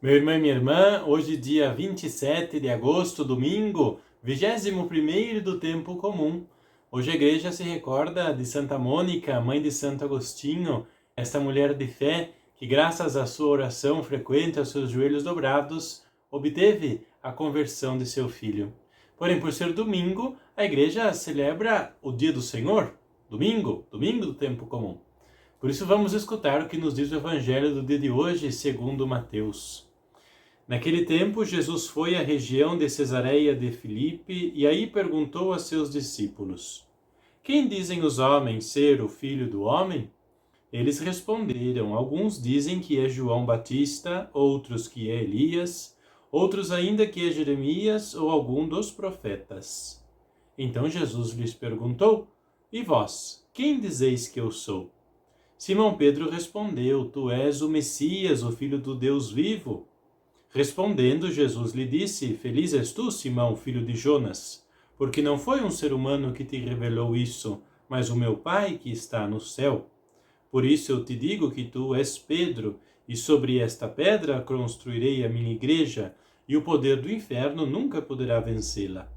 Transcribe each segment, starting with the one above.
Meu irmão e minha irmã, hoje dia 27 de agosto, domingo, 21º do tempo comum. Hoje a igreja se recorda de Santa Mônica, mãe de Santo Agostinho, esta mulher de fé que graças à sua oração frequente aos seus joelhos dobrados, obteve a conversão de seu filho. Porém, por ser domingo, a igreja celebra o dia do Senhor, domingo do tempo comum. Por isso vamos escutar o que nos diz o evangelho do dia de hoje, segundo Mateus. Naquele tempo, Jesus foi à região de Cesareia de Filipe e aí perguntou a seus discípulos: Quem dizem os homens ser o Filho do Homem? Eles responderam: Alguns dizem que é João Batista, outros que é Elias, outros ainda que é Jeremias ou algum dos profetas. Então Jesus lhes perguntou: E vós, quem dizeis que eu sou? Simão Pedro respondeu: Tu és o Messias, o Filho do Deus vivo. Respondendo, Jesus lhe disse: Feliz és tu, Simão, filho de Jonas, porque não foi um ser humano que te revelou isso, mas o meu Pai que está no céu. Por isso eu te digo que tu és Pedro, e sobre esta pedra construirei a minha igreja, e o poder do inferno nunca poderá vencê-la.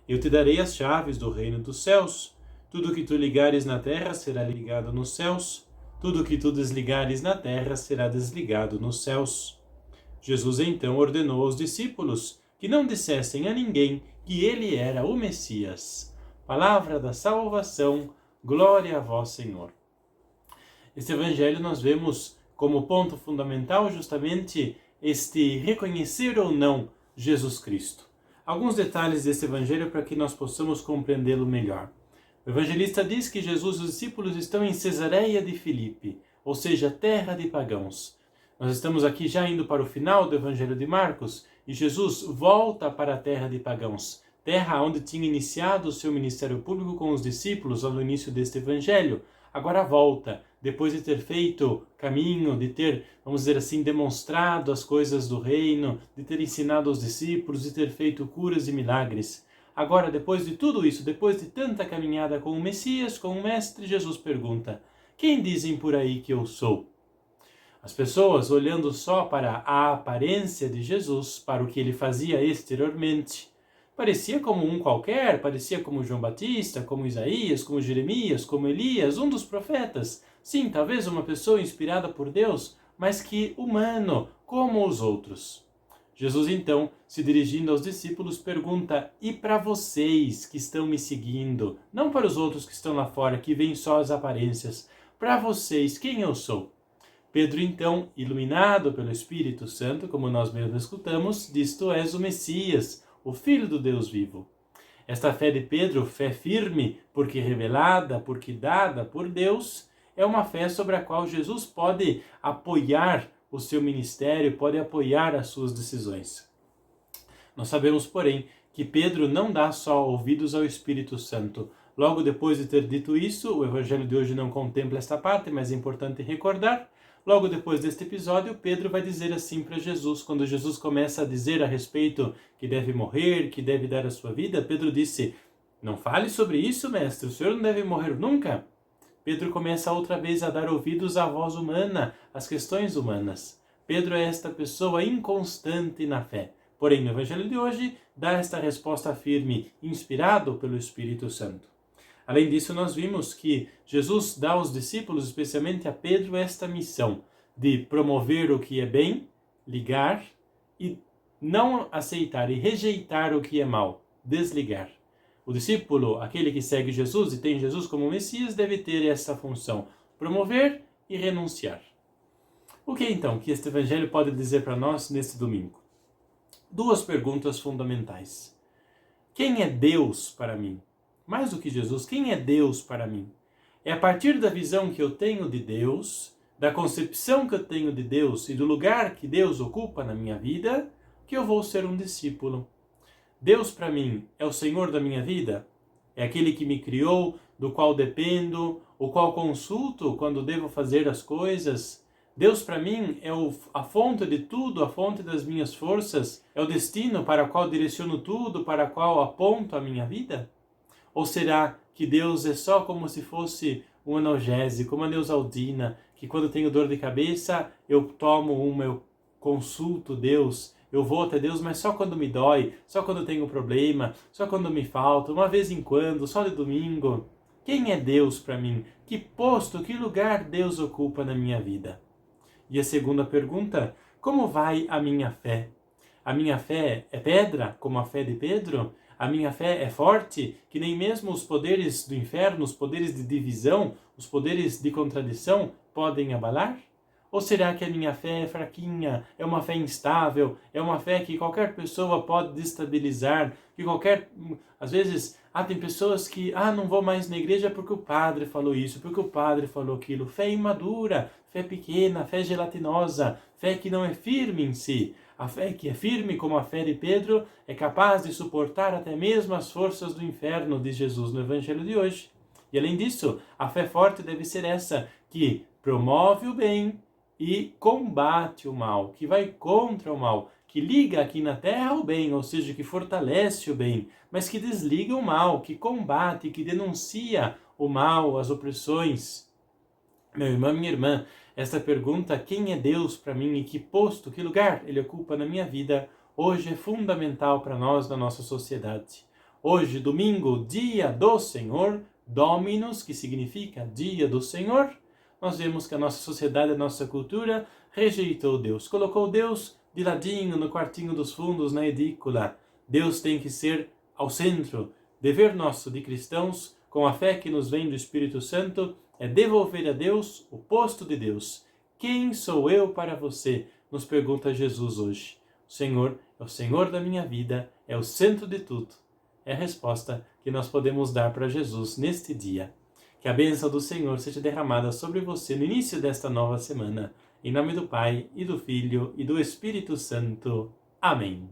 Eu te darei as chaves do reino dos céus. Tudo que tu ligares na terra será ligado nos céus, tudo que tu desligares na terra será desligado nos céus. Jesus então ordenou aos discípulos que não dissessem a ninguém que ele era o Messias. Palavra da salvação, glória a vós, Senhor. Este evangelho nós vemos como ponto fundamental justamente este reconhecer ou não Jesus Cristo. Alguns detalhes deste evangelho para que nós possamos compreendê-lo melhor. O evangelista diz que Jesus e os discípulos estão em Cesareia de Filipe, ou seja, terra de pagãos. Nós estamos aqui já indo para o final do Evangelho de Marcos e Jesus volta para a terra de pagãos, terra onde tinha iniciado o seu ministério público com os discípulos no início deste Evangelho. Agora volta, depois de ter feito caminho, de ter, vamos dizer assim, demonstrado as coisas do reino, de ter ensinado aos discípulos, de ter feito curas e milagres. Agora, depois de tudo isso, depois de tanta caminhada com o Messias, com o Mestre, Jesus pergunta: Quem dizem por aí que eu sou? As pessoas, olhando só para a aparência de Jesus, para o que ele fazia exteriormente, parecia como um qualquer, parecia como João Batista, como Isaías, como Jeremias, como Elias, um dos profetas. Sim, talvez uma pessoa inspirada por Deus, mas que humano, como os outros. Jesus então, se dirigindo aos discípulos, pergunta: E para vocês que estão me seguindo, não para os outros que estão lá fora, que veem só as aparências, para vocês, quem eu sou? Pedro, então, iluminado pelo Espírito Santo, como nós mesmos escutamos, diz: Tu és o Messias, o Filho do Deus vivo. Esta fé de Pedro, fé firme, porque revelada, porque dada por Deus, é uma fé sobre a qual Jesus pode apoiar o seu ministério, pode apoiar as suas decisões. Nós sabemos, porém, que Pedro não dá só ouvidos ao Espírito Santo. Logo depois de ter dito isso, o Evangelho de hoje não contempla esta parte, mas é importante recordar. Logo depois deste episódio, Pedro vai dizer assim para Jesus, quando Jesus começa a dizer a respeito que deve morrer, que deve dar a sua vida, Pedro disse: Não fale sobre isso, mestre, o senhor não deve morrer nunca. Pedro começa outra vez a dar ouvidos à voz humana, às questões humanas. Pedro é esta pessoa inconstante na fé. Porém, no Evangelho de hoje, dá esta resposta firme, inspirado pelo Espírito Santo. Além disso, nós vimos que Jesus dá aos discípulos, especialmente a Pedro, esta missão de promover o que é bem, ligar, e não aceitar e rejeitar o que é mal, desligar. O discípulo, aquele que segue Jesus e tem Jesus como Messias, deve ter essa função, promover e renunciar. O que então que este Evangelho pode dizer para nós neste domingo? Duas perguntas fundamentais. Quem é Deus para mim? Mais do que Jesus, quem é Deus para mim? É a partir da visão que eu tenho de Deus, da concepção que eu tenho de Deus e do lugar que Deus ocupa na minha vida, que eu vou ser um discípulo. Deus para mim é o Senhor da minha vida? É aquele que me criou, do qual dependo, o qual consulto quando devo fazer as coisas? Deus para mim é a fonte de tudo, a fonte das minhas forças? É o destino para o qual direciono tudo, para o qual aponto a minha vida? Ou será que Deus é só como se fosse um analgésico, uma Neosaldina, que quando tenho dor de cabeça, eu tomo uma, eu consulto Deus, eu vou até Deus, mas só quando me dói, só quando tenho problema, só quando me falta, uma vez em quando, só de domingo. Quem é Deus para mim? Que posto, que lugar Deus ocupa na minha vida? E a segunda pergunta, como vai a minha fé? A minha fé é pedra, como a fé de Pedro? A minha fé é forte, que nem mesmo os poderes do inferno, os poderes de divisão, os poderes de contradição podem abalar? Ou será que a minha fé é fraquinha, é uma fé instável, é uma fé que qualquer pessoa pode destabilizar, que qualquer... Às vezes, tem pessoas que, não vou mais na igreja porque o padre falou isso, porque o padre falou aquilo. Fé imadura, fé pequena, fé gelatinosa, fé que não é firme em si. A fé que é firme, como a fé de Pedro, é capaz de suportar até mesmo as forças do inferno, diz Jesus no Evangelho de hoje. E além disso, a fé forte deve ser essa, que promove o bem e combate o mal, que vai contra o mal, que liga aqui na terra o bem, ou seja, que fortalece o bem, mas que desliga o mal, que combate, que denuncia o mal, as opressões. Meu irmão, minha irmã, esta pergunta, quem é Deus para mim e que posto, que lugar Ele ocupa na minha vida, hoje é fundamental para nós, na nossa sociedade. Hoje, domingo, dia do Senhor, Dominus, que significa dia do Senhor, nós vemos que a nossa sociedade, a nossa cultura, rejeitou Deus. Colocou Deus de ladinho, no quartinho dos fundos, na edícula. Deus tem que ser ao centro. Dever nosso de cristãos, com a fé que nos vem do Espírito Santo, é devolver a Deus o posto de Deus. Quem sou eu para você? Nos pergunta Jesus hoje. O Senhor é o Senhor da minha vida, é o centro de tudo. É a resposta que nós podemos dar para Jesus neste dia. Que a bênção do Senhor seja derramada sobre você no início desta nova semana. Em nome do Pai, e do Filho, e do Espírito Santo. Amém.